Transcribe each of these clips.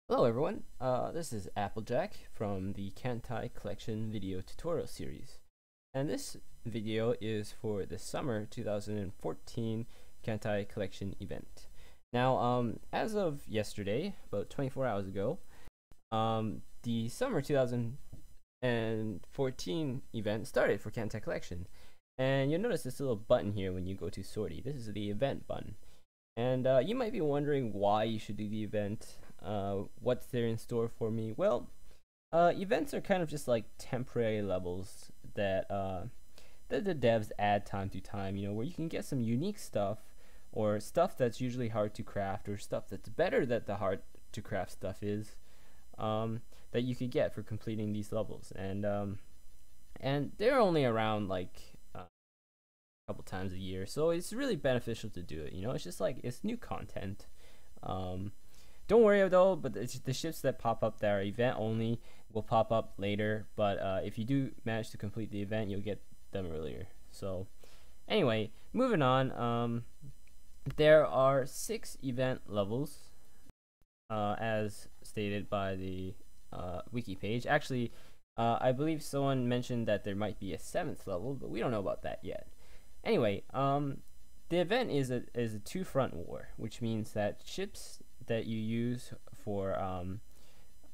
Hello everyone, this is Applejack from the Kantai Collection video tutorial series, and this video is for the summer 2014 Kantai Collection event. Now, as of yesterday, about 24 hours ago, the summer 2014 event started for Kantai Collection, and you'll notice this little button here when you go to Sortie. This is the event button, and you might be wondering why you should do the event. What's there in store for me? Well, events are kind of just like temporary levels that the devs add time to time, where you can get some unique stuff, or stuff that's usually hard to craft, or stuff that's better that the hard to craft stuff is, that you could get for completing these levels. And they're only around like a couple times a year, so it's really beneficial to do it. It's just like, it's new content. Don't worry though, but the ships that pop up that are event only will pop up later, but if you do manage to complete the event, you'll get them earlier. So anyway, moving on, there are 6 event levels, as stated by the wiki page. Actually, I believe someone mentioned that there might be a 7th level, but we don't know about that yet. Anyway, the event is a 2-front war, which means that ships that you use for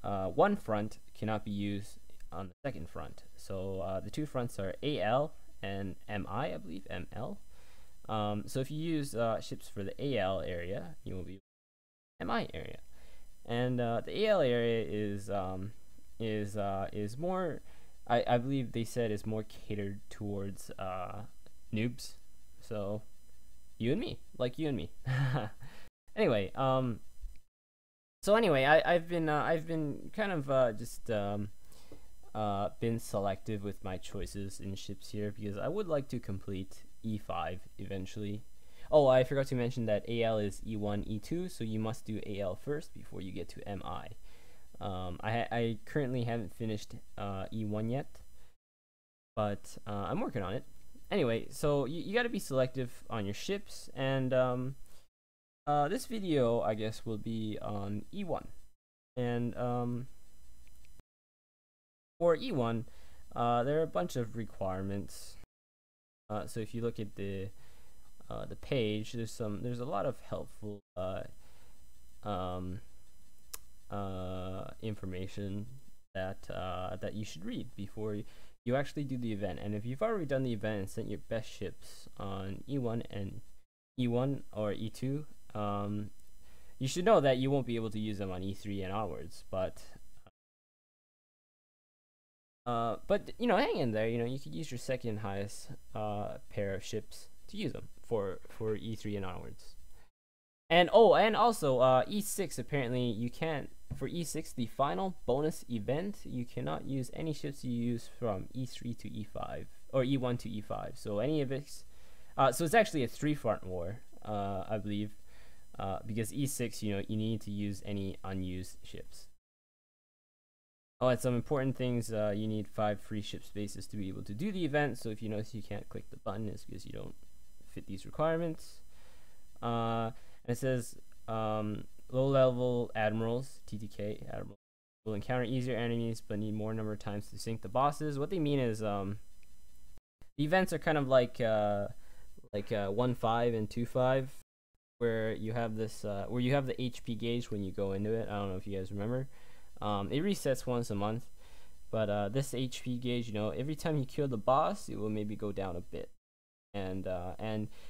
one front cannot be used on the second front. So the 2 fronts are AL and MI, I believe, ML. So if you use ships for the AL area, you will be MI area, and the AL area is more, I believe they said, is more catered towards noobs. So you and me, like you and me. Anyway, so anyway, I've been kind of just been selective with my choices in ships here, because I would like to complete E5 eventually. Oh, I forgot to mention that AL is E1, E2, so you must do AL first before you get to MI. I currently haven't finished E1 yet, but I'm working on it. Anyway, so you got to be selective on your ships, and this video, I guess, will be on E1, and for E1, there are a bunch of requirements. So if you look at the page, there's a lot of helpful information that you should read before you actually do the event. And if you've already done the event and sent your best ships on E1 or E2, you should know that you won't be able to use them on E3 and onwards, but hang in there. You could use your second highest pair of ships to use them for E3 and onwards. And also E6, apparently you can't, for E6, the final bonus event, you cannot use any ships you use from E3 to E5 or E1 to E5. So any of it, so it's actually a 3-front war, I believe. Because E6, you need to use any unused ships. Oh, and some important things, you need 5 free ship spaces to be able to do the event. So if you notice you can't click the button, it's because you don't fit these requirements. And it says low-level admirals, TTK admirals, will encounter easier enemies but need more number of times to sink the bosses. What they mean is the events are kind of like 1.5 and 2.5. Where you have this, where you have the HP gauge when you go into it. I don't know if you guys remember. It resets once a month, but this HP gauge, every time you kill the boss, it will maybe go down a bit, and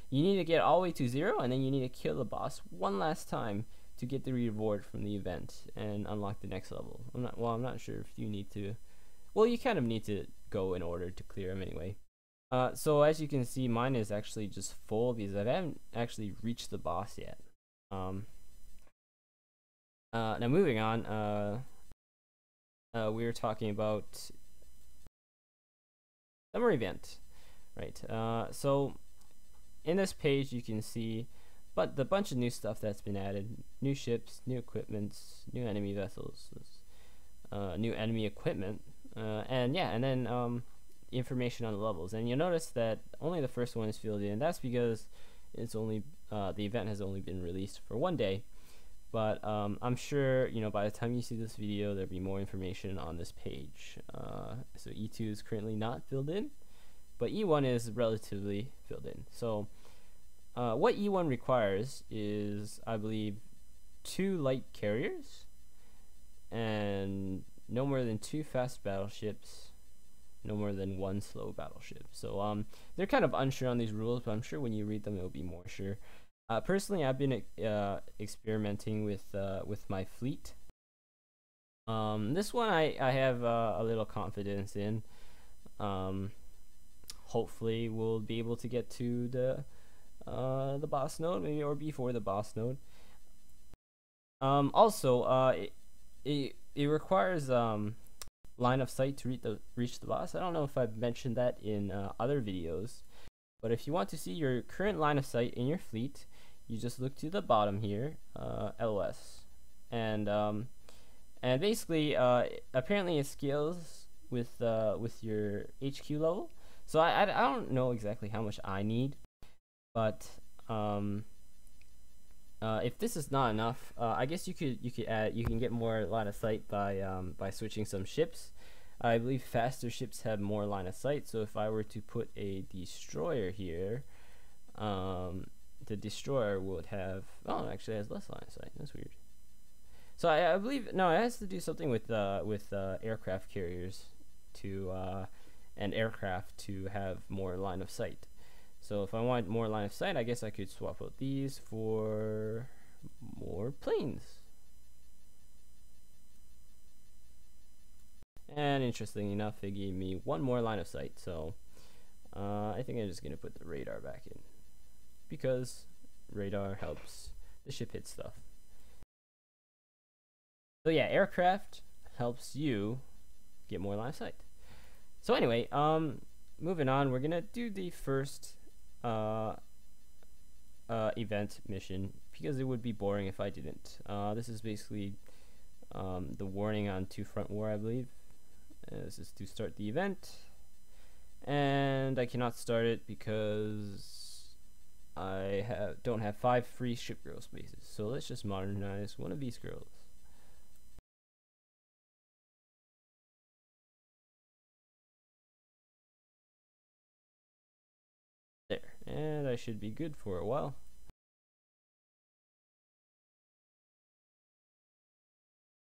you need to get all the way to 0, and then you need to kill the boss one last time to get the reward from the event and unlock the next level. I'm not sure if you need to. Well, you kind of need to go in order to clear them anyway. So as you can see, mine is actually just full because I haven't actually reached the boss yet. Now moving on, we were talking about summer event, right? So in this page you can see the bunch of new stuff that's been added: new ships, new equipments, new enemy vessels, new enemy equipment, and then information on the levels. And you'll notice that only the first one is filled in. That's because it's only the event has only been released for 1 day, but I'm sure, you know, by the time you see this video, there'll be more information on this page. So E2 is currently not filled in, but E1 is relatively filled in. So what E1 requires is, I believe, 2 light carriers and no more than 2 fast battleships, no more than 1 slow battleship. So they're kind of unsure on these rules, but I'm sure when you read them, it'll be more sure. Personally, I've been experimenting with my fleet. This one I have a little confidence in. Hopefully, we'll be able to get to the boss node, maybe, or before the boss node. Also, it requires line of sight to reach the boss. I don't know if I've mentioned that in other videos, but if you want to see your current line of sight in your fleet, you just look to the bottom here, LOS, and basically, apparently it scales with your HQ level. So I don't know exactly how much I need, but if this is not enough, I guess you can get more line of sight by switching some ships. I believe faster ships have more line of sight. So if I were to put a destroyer here, the destroyer would have, oh, it actually has less line of sight. That's weird. So I believe, no, it has to do something with aircraft carriers and aircraft to have more line of sight. So if I want more line of sight, I guess I could swap out these for more planes. And interestingly enough, it gave me 1 more line of sight. So I think I'm just gonna put the radar back in, because radar helps the ship hit stuff. So yeah, aircraft helps you get more line of sight. So anyway, moving on, we're gonna do the first event mission, because it would be boring if I didn't. This is basically the warning on Two Front War, I believe. This is to start the event, and I cannot start it because I don't have 5 free ship girl spaces. So let's just modernize one of these girls. There, and I should be good for a while.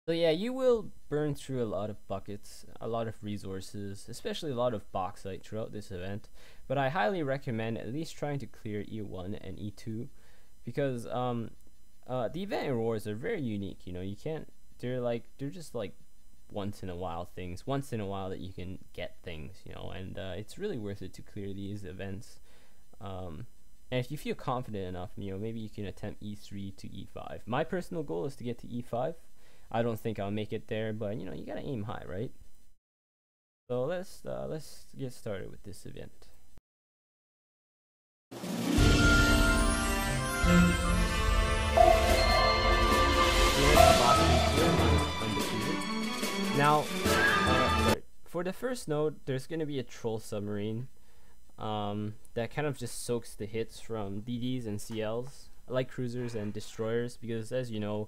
So yeah, you will burn through a lot of buckets, a lot of resources, especially a lot of bauxite throughout this event, but I highly recommend at least trying to clear E1 and E2, because the event rewards are very unique. You know, you can't, they're just like once in a while things, once in a while that you can get things, you know, and it's really worth it to clear these events. And if you feel confident enough, you know, maybe you can attempt E3 to E5. My personal goal is to get to E5. I don't think I'll make it there, but you know, you gotta aim high, right? So let's get started with this event. Now, for the first node, there's gonna be a troll submarine that kind of just soaks the hits from DDs and CLs, light cruisers and destroyers, because as you know,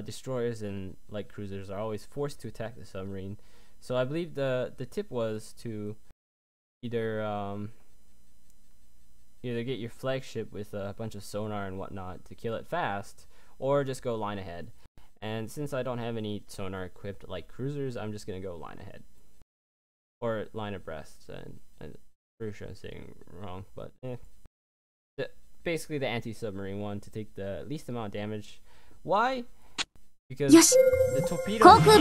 destroyers and light cruisers are always forced to attack the submarine. So I believe the tip was to either get your flagship with a bunch of sonar and whatnot to kill it fast, or just go line ahead. And since I don't have any sonar equipped light cruisers, I'm just gonna go line ahead, or line abreast. And I'm pretty sure I'm saying wrong, but basically the anti-submarine one to take the least amount of damage. Why? Because the torpedo at the end.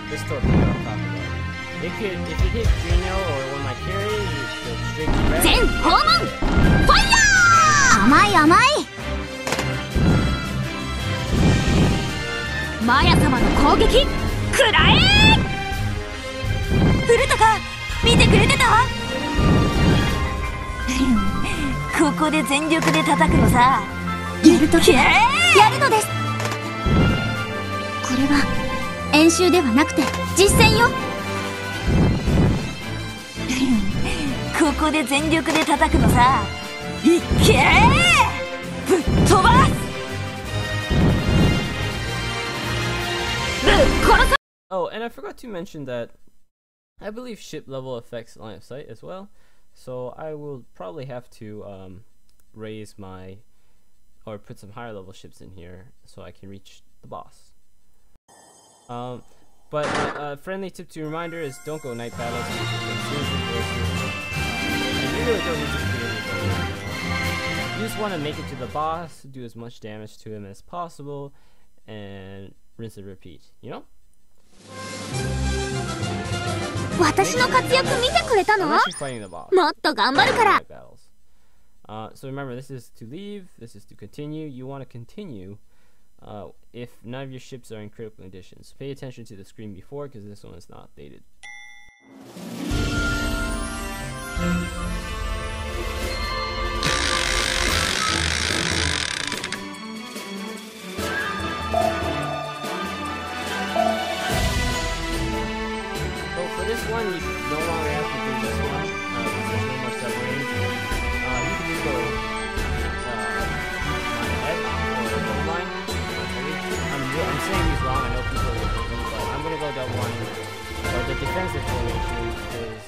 This torpedo I'm talking about. If it hits Juno or one of my carriers, it'll straight to red. Fire! 甘い甘い。マヤ様の攻撃食らえ。古高見てくれてた？こここで全力で叩くのさ。やるときはやるのです。これは演習ではなくて実戦よ。ここで全力で叩くのさ。いっけー、ぶっ飛ばす。ぶっ殺さ。 Oh, and I forgot to mention that I believe ship level affects line of sight as well, so I will probably have to raise my, or put some higher level ships in here so I can reach the boss. But a friendly tip to reminder is don't go night battles. And you really don't need to clear anything. You just want to make it to the boss, do as much damage to him as possible, and rinse and repeat, you know? 私の活躍見てくれたの？もっと頑張るから。So remember, this is to leave, this is to continue. You want to continue if none of your ships are in critical conditions. Pay attention to the screen before, because this one is not updated. This one, you no longer have to do this one, because there's no more submarines. You can just go line ahead or double line. I'm saying these wrong, I know people are looking, but I'm going to go double line or the defensive formation because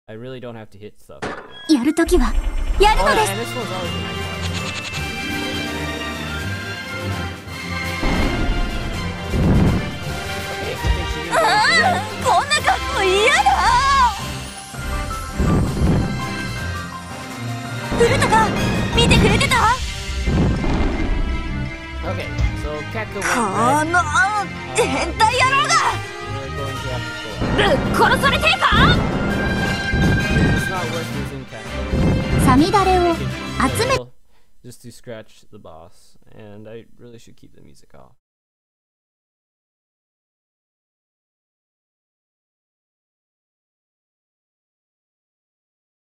I really don't have to hit stuff right now. やるときはやるのです。 And this one's always a nice part. こんな格好嫌だ。ウルタか見てくれてた？ Okay, so Kakko この変態野郎が we're going to have to pull out. ぶっ殺されてえか？ It's not worth losing Kakko. サミダレを集め just to scratch the boss, and I really should keep the music off.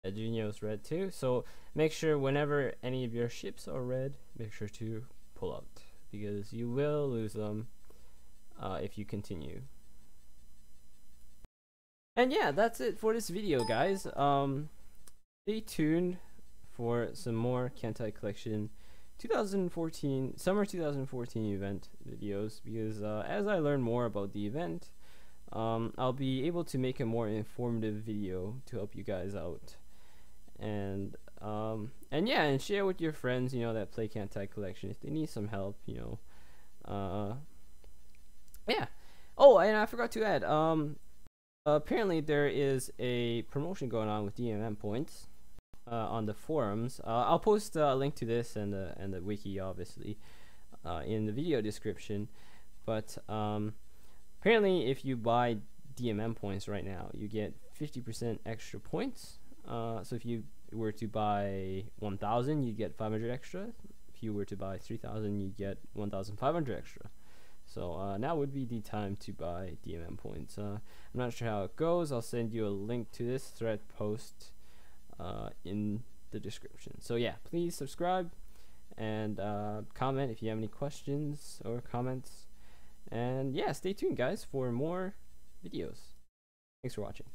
Junio's red too, so make sure whenever any of your ships are red, make sure to pull out, because you will lose them if you continue. And yeah, that's it for this video, guys. Stay tuned for some more Kantai Collection 2014 summer 2014 event videos, because as I learn more about the event, I'll be able to make a more informative video to help you guys out. And yeah, and share with your friends, you know, that play Kantai Collection if they need some help, you know. Yeah. Oh, and I forgot to add, apparently there is a promotion going on with DMM points on the forums. I'll post a link to this and the wiki, obviously, in the video description. But apparently, if you buy DMM points right now, you get 50% extra points. So if you were to buy 1,000, you get 500 extra. If you were to buy 3,000, you get 1,500 extra. So now would be the time to buy DMM points. I'm not sure how it goes. I'll send you a link to this thread post in the description. So yeah, please subscribe and comment if you have any questions or comments. And yeah, stay tuned, guys, for more videos. Thanks for watching.